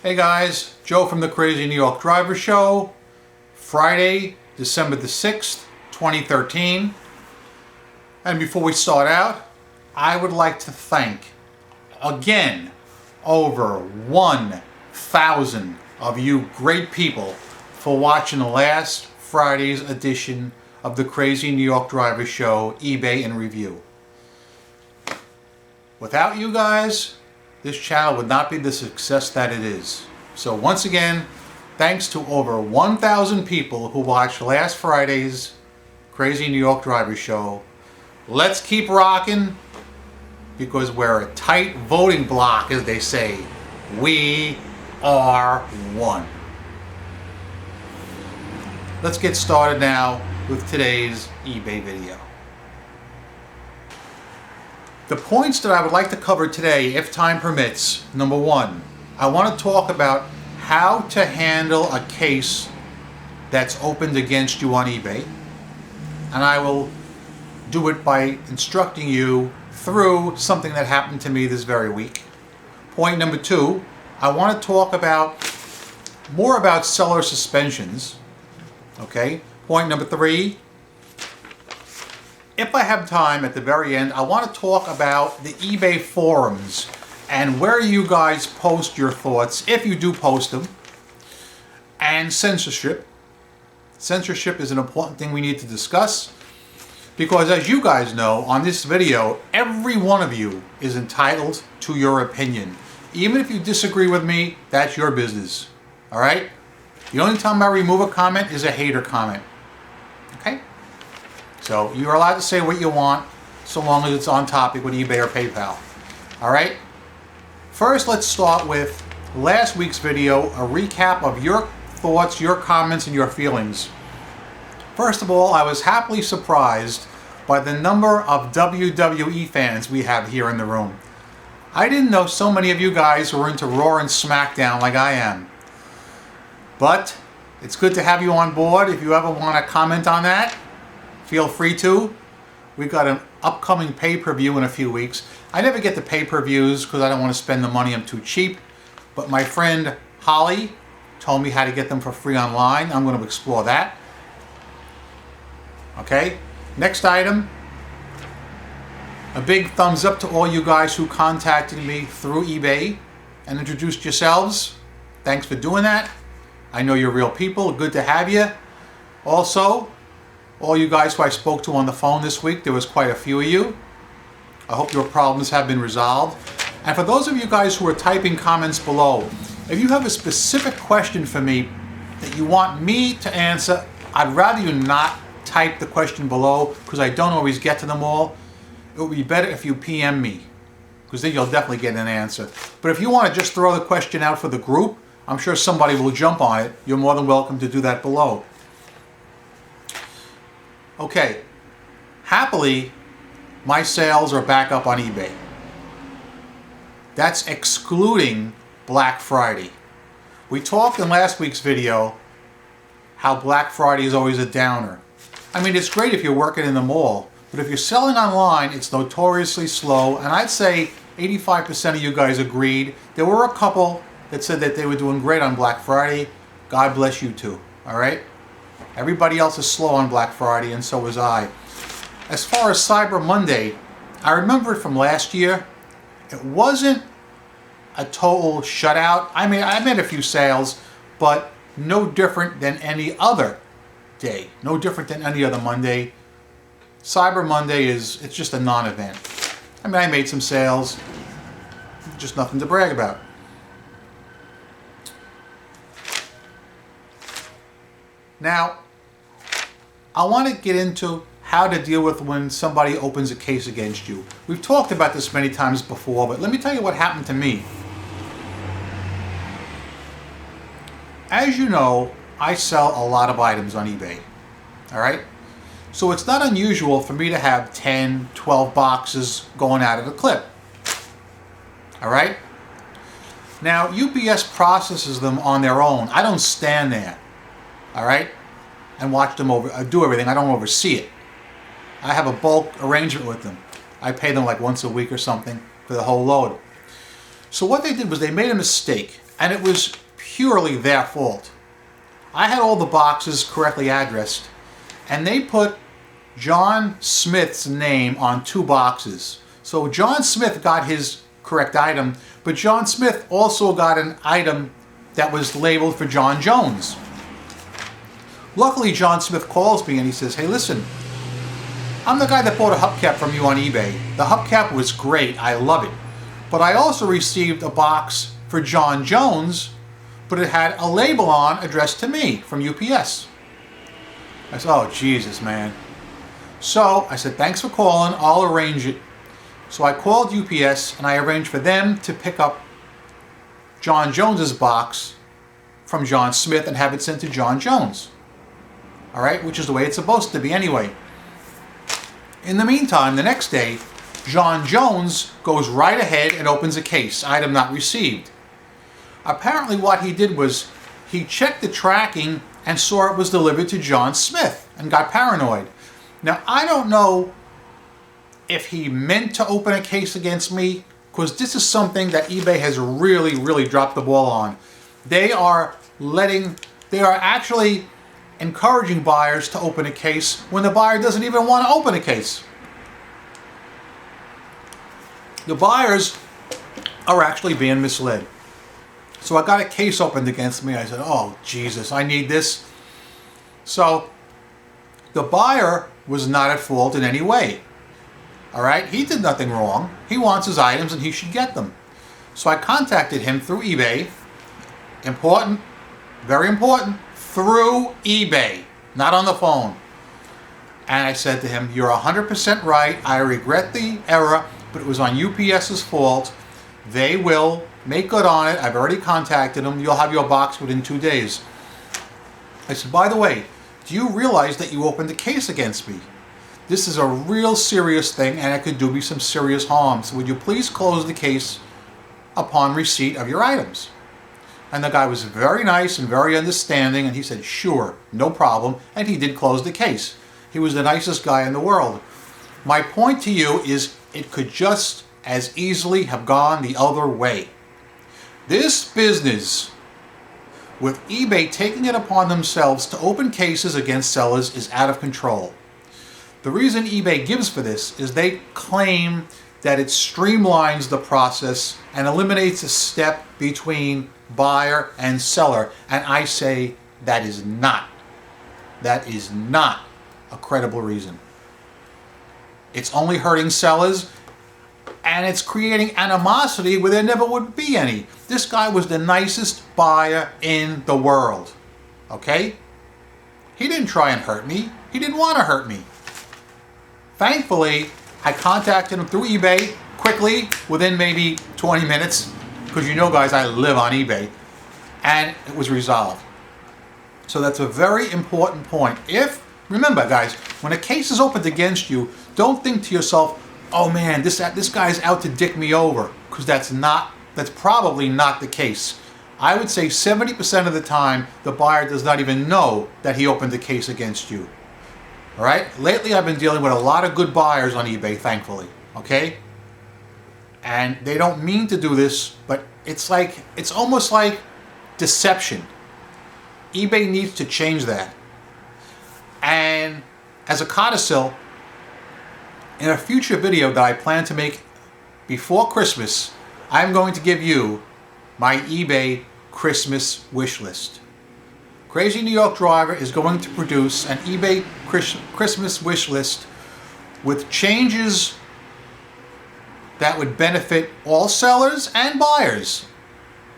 Hey guys, Joe from the Crazy New York Driver Show, Friday, December the 6th, 2013. And before we start out, I would like to thank, again, over 1,000 of you great people for watching the last Friday's edition of the Crazy New York Driver Show, eBay and Review. Without you guys, this channel would not be the success that it is. So once again, thanks to over 1,000 people who watched last Friday's Crazy New York Driver Show. Let's keep rocking, because we're a tight voting block, as they say. We are one. Let's get started now with today's eBay video. The points that I would like to cover today, if time permits: number one, I want to talk about how to handle a case that's opened against you on eBay, and I will do it by instructing you through something that happened to me this very week. Point number two, I want to talk more about seller suspensions. Okay. Point number three, if I have time at the very end, I want to talk about the eBay forums and where you guys post your thoughts, if you do post them, and censorship. Censorship is an important thing we need to discuss, because as you guys know, on this video, every one of you is entitled to your opinion. Even if you disagree with me, that's your business. All right? The only time I remove a comment is a hater comment. Okay? So you're allowed to say what you want, so long as it's on topic with eBay or PayPal. All right? First, let's start with last week's video, a recap of your thoughts, your comments, and your feelings. First of all, I was happily surprised by the number of WWE fans we have here in the room. I didn't know so many of you guys were into Raw and SmackDown like I am. But it's good to have you on board. If you ever want to comment on that, feel free to. We've got an upcoming pay-per-view in a few weeks. I never get the pay-per-views because I don't want to spend the money. I'm too cheap. But my friend Holly told me how to get them for free online. I'm going to explore that. Okay. Next item. A big thumbs up to all you guys who contacted me through eBay and introduced yourselves. Thanks for doing that. I know you're real people. Good to have you. Also, all you guys who I spoke to on the phone this week, there was quite a few of you. I hope your problems have been resolved. And for those of you guys who are typing comments below, if you have a specific question for me that you want me to answer, I'd rather you not type the question below, because I don't always get to them all. It would be better if you PM me, because then you'll definitely get an answer. But if you want to just throw the question out for the group, I'm sure somebody will jump on it. You're more than welcome to do that below. Okay, happily, my sales are back up on eBay. That's excluding Black Friday. We talked in last week's video how Black Friday is always a downer. I mean, it's great if you're working in the mall, but if you're selling online, it's notoriously slow, and I'd say 85% of you guys agreed. There were a couple that said that they were doing great on Black Friday. God bless you too, all right? Everybody else is slow on Black Friday, and so was I. As far as Cyber Monday, I remember it from last year. It wasn't a total shutout. I mean, I made a few sales, but no different than any other day. No different than any other Monday. Cyber Monday it's just a non-event. I mean, I made some sales, just nothing to brag about. Now, I want to get into how to deal with when somebody opens a case against you. We've talked about this many times before, but let me tell you what happened to me. As you know, I sell a lot of items on eBay. All right? So it's not unusual for me to have 10, 12 boxes going out of the clip. All right? Now, UPS processes them on their own. I don't stand there. All right? And watch them do everything. I don't oversee it. I have a bulk arrangement with them. I pay them like once a week or something for the whole load. So what they did was they made a mistake. and it was purely their fault. I had all the boxes correctly addressed, and they put John Smith's name on 2 boxes. So John Smith got his correct item, but John Smith also got an item that was labeled for John Jones. Luckily, John Smith calls me and he says, "Hey, listen, I'm the guy that bought a hubcap from you on eBay. The hubcap was great, I love it. But I also received a box for John Jones, but it had a label on addressed to me from UPS." I said, "Oh, Jesus, man." So I said, "Thanks for calling, I'll arrange it." So I called UPS and I arranged for them to pick up John Jones's box from John Smith and have it sent to John Jones. All right, which is the way it's supposed to be anyway. In the meantime, the next day, John Jones goes right ahead and opens a case, item not received. Apparently what he did was he checked the tracking and saw it was delivered to John Smith and got paranoid. Now, I don't know if he meant to open a case against me, because this is something that eBay has really dropped the ball on. They are actually encouraging buyers to open a case when the buyer doesn't even want to open a case. The buyers are actually being misled. So I got a case opened against me. I said, "Oh, Jesus, I need this." So the buyer was not at fault in any way. All right, he did nothing wrong. He wants his items and he should get them. So I contacted him through eBay. Important, very important, through eBay, not on the phone. And I said to him, "You're 100% right. I regret the error, but it was on UPS's fault. They will make good on it. I've already contacted them. You'll have your box within 2 days." I said, "By the way, do you realize that you opened a case against me? This is a real serious thing and it could do me some serious harm. So would you please close the case upon receipt of your items?" And the guy was very nice and very understanding, and he said, "Sure, no problem." And he did close the case. He was the nicest guy in the world. My point to you is it could just as easily have gone the other way. This business, with eBay taking it upon themselves to open cases against sellers, is out of control. The reason eBay gives for this is they claim that it streamlines the process and eliminates a step between buyer and seller. And I say that is not a credible reason. It's only hurting sellers, and it's creating animosity where there never would be any. This guy was the nicest buyer in the world, okay? He didn't try and hurt me. He didn't want to hurt me. Thankfully, I contacted him through eBay quickly, within maybe 20 minutes, because you know, guys, I live on eBay, and it was resolved. So that's a very important point. Remember, guys, when a case is opened against you, don't think to yourself, "Oh man, this guy's out to dick me over," because that's probably not the case. I would say 70% of the time, the buyer does not even know that he opened a case against you. All right? Lately, I've been dealing with a lot of good buyers on eBay, thankfully. Okay? And they don't mean to do this, but it's almost like deception. eBay needs to change that. And as a codicil, in a future video that I plan to make before Christmas, I'm going to give you my eBay Christmas wish list. Crazy New York Driver is going to produce an eBay Christmas wish list with changes that would benefit all sellers and buyers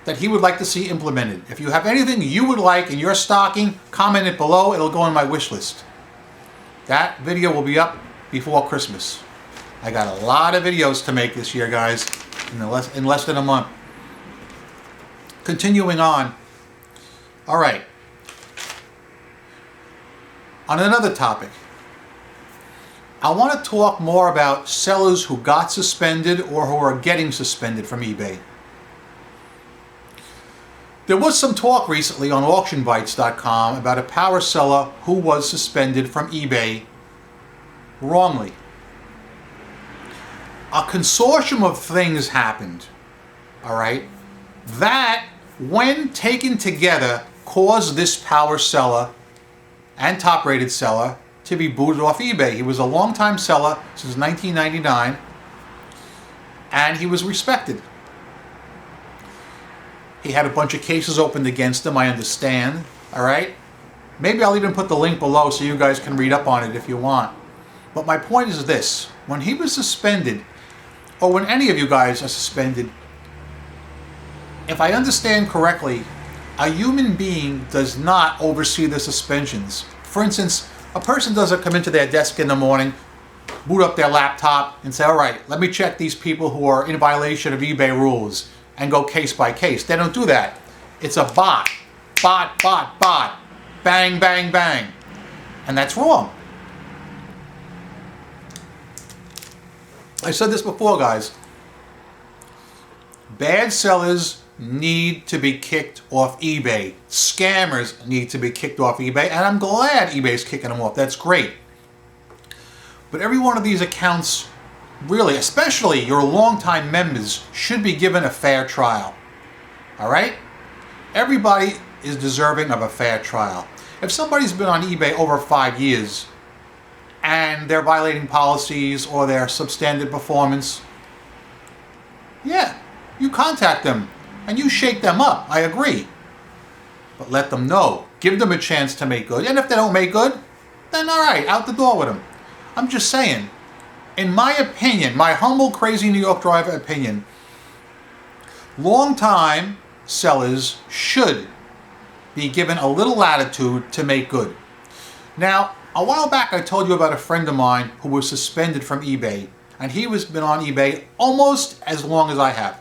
that he would like to see implemented. If you have anything you would like in your stocking, comment it below. It'll go on my wish list. That video will be up before Christmas. I got a lot of videos to make this year, guys, in less than a month. Continuing on. All right. On another topic, I want to talk more about sellers who got suspended or who are getting suspended from eBay. There was some talk recently on auctionbites.com about a power seller who was suspended from eBay wrongly. A consortium of things happened, all right, that when taken together, caused this power seller and top-rated seller to be booted off eBay. He was a long-time seller since 1999, and he was respected. He had a bunch of cases opened against him, I understand, all right? Maybe I'll even put the link below so you guys can read up on it if you want. But my point is this: when he was suspended, or when any of you guys are suspended, if I understand correctly, a human being does not oversee the suspensions. For instance, a person doesn't come into their desk in the morning, boot up their laptop, and say, all right, let me check these people who are in violation of eBay rules, and go case by case. They don't do that. It's a bot. Bot, bot, bot. Bang, bang, bang. And that's wrong. I said this before, guys. Bad sellers need to be kicked off eBay. Scammers need to be kicked off eBay, and I'm glad eBay's kicking them off. That's great. But every one of these accounts, really, especially your longtime members, should be given a fair trial. All right? Everybody is deserving of a fair trial. If somebody's been on eBay over 5 years and they're violating policies or their substandard performance, yeah, you contact them and you shake them up. I agree. But let them know. Give them a chance to make good. And if they don't make good, then all right, out the door with them. I'm just saying, in my opinion, my humble, crazy New York driver opinion, long-time sellers should be given a little latitude to make good. Now, a while back I told you about a friend of mine who was suspended from eBay, and he has been on eBay almost as long as I have.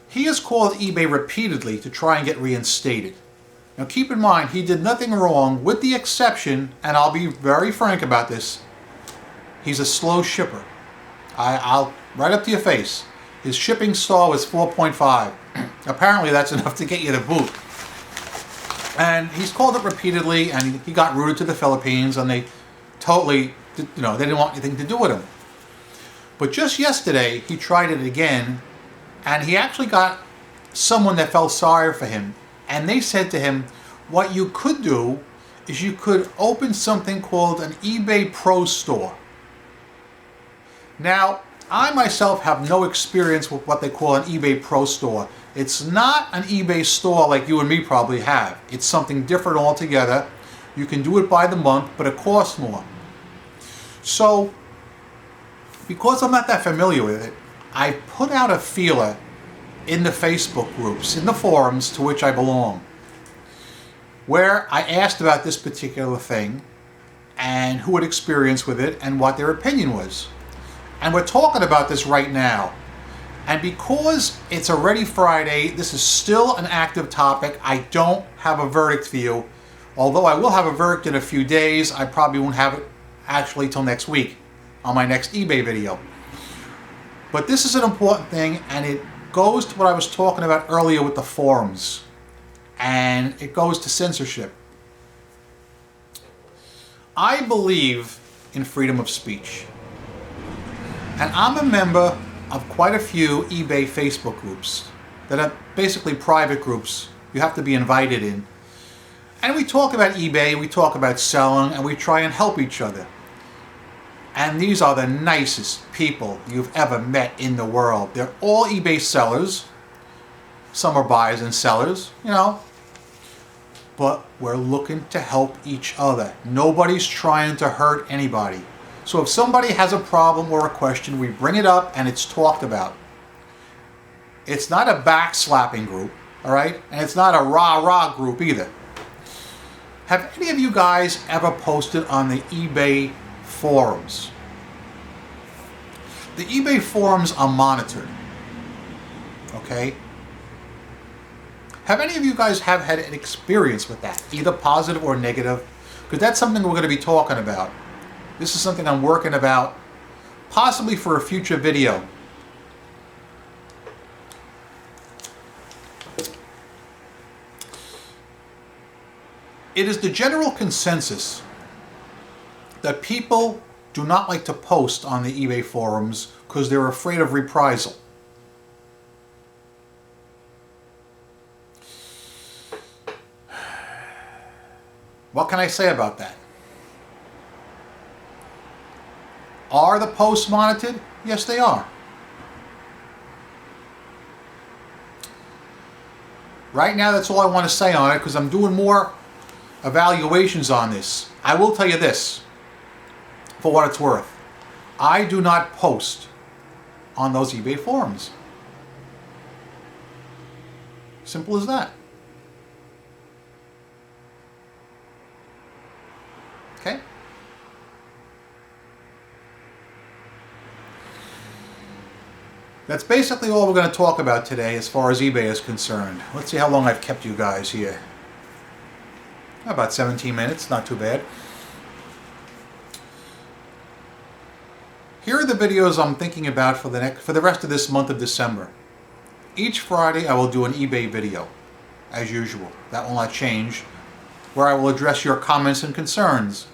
He has called eBay repeatedly to try and get reinstated. Now keep in mind, he did nothing wrong with the exception, and I'll be very frank about this, he's a slow shipper. I'll right up to your face. His shipping star was 4.5. Apparently that's enough to get you the boot. And he's called it repeatedly, and he got routed to the Philippines, and they totally, they didn't want anything to do with him. But just yesterday, he tried it again, and he actually got someone that felt sorry for him. And they said to him, what you could do is you could open something called an eBay Pro Store. Now, I myself have no experience with what they call an eBay Pro Store. It's not an eBay store like you and me probably have. It's something different altogether. You can do it by the month, but it costs more. So, because I'm not that familiar with it, I put out a feeler in the Facebook groups, in the forums to which I belong, where I asked about this particular thing and who had experience with it and what their opinion was. And we're talking about this right now. And because it's already Friday, this is still an active topic. I don't have a verdict for you. Although I will have a verdict in a few days, I probably won't have it actually till next week on my next eBay video. But this is an important thing, and it goes to what I was talking about earlier with the forums. And it goes to censorship. I believe in freedom of speech. And I'm a member of quite a few eBay Facebook groups that are basically private groups you have to be invited in. And we talk about eBay, we talk about selling, and we try and help each other. And these are the nicest people you've ever met in the world. They're all eBay sellers. Some are buyers and sellers, But we're looking to help each other. Nobody's trying to hurt anybody. So if somebody has a problem or a question, we bring it up and it's talked about. It's not a backslapping group, all right? And it's not a rah-rah group either. Have any of you guys ever posted on the eBay forums? The eBay forums are monitored, okay? Have any of you guys have had an experience with that, either positive or negative? Because that's something we're going to be talking about. This is something I'm working about, possibly for a future video. It is the general consensus that people do not like to post on the eBay forums because they're afraid of reprisal. What can I say about that? Are the posts monitored? Yes, they are. Right now, that's all I want to say on it because I'm doing more evaluations on this. I will tell you this, for what it's worth. I do not post on those eBay forums. Simple as that. Okay? That's basically all we're going to talk about today as far as eBay is concerned. Let's see how long I've kept you guys here. About 17 minutes, not too bad. Here are the videos I'm thinking about for the rest of this month of December. Each Friday I will do an eBay video, as usual. That will not change, where I will address your comments and concerns.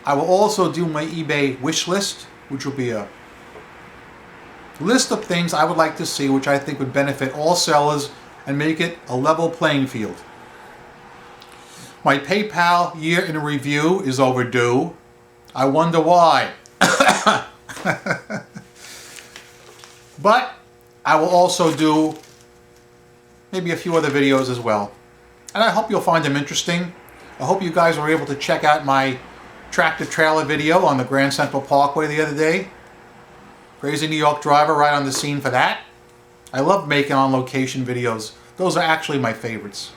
I will also do my eBay wish list, which will be a list of things I would like to see which I think would benefit all sellers and make it a level playing field. My PayPal year in review is overdue. I wonder why. But I will also do maybe a few other videos as well. And I hope you'll find them interesting. I hope you guys were able to check out my tractor trailer video on the Grand Central Parkway the other day. Crazy New York driver right on the scene for that. I love making on location videos. Those are actually my favorites.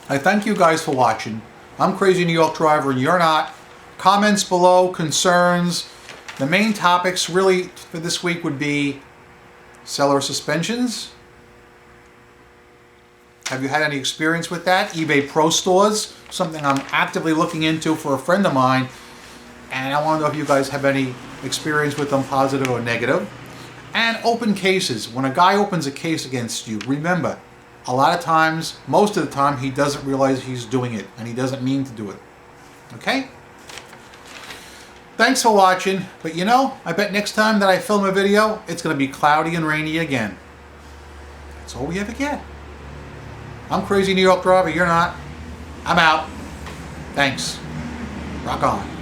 I thank you guys for watching. I'm Crazy New York driver and you're not. Comments below, concerns. The main topics really for this week would be seller suspensions. Have you had any experience with that? eBay Pro Stores, something I'm actively looking into for a friend of mine. And I want to know if you guys have any experience with them, positive or negative. And open cases. When a guy opens a case against you, remember, a lot of times, most of the time, he doesn't realize he's doing it and he doesn't mean to do it. Okay? Thanks for watching, but you know, I bet next time that I film a video, it's going to be cloudy and rainy again. That's all we ever get. I'm Crazy New York driver, you're not. I'm out. Thanks. Rock on.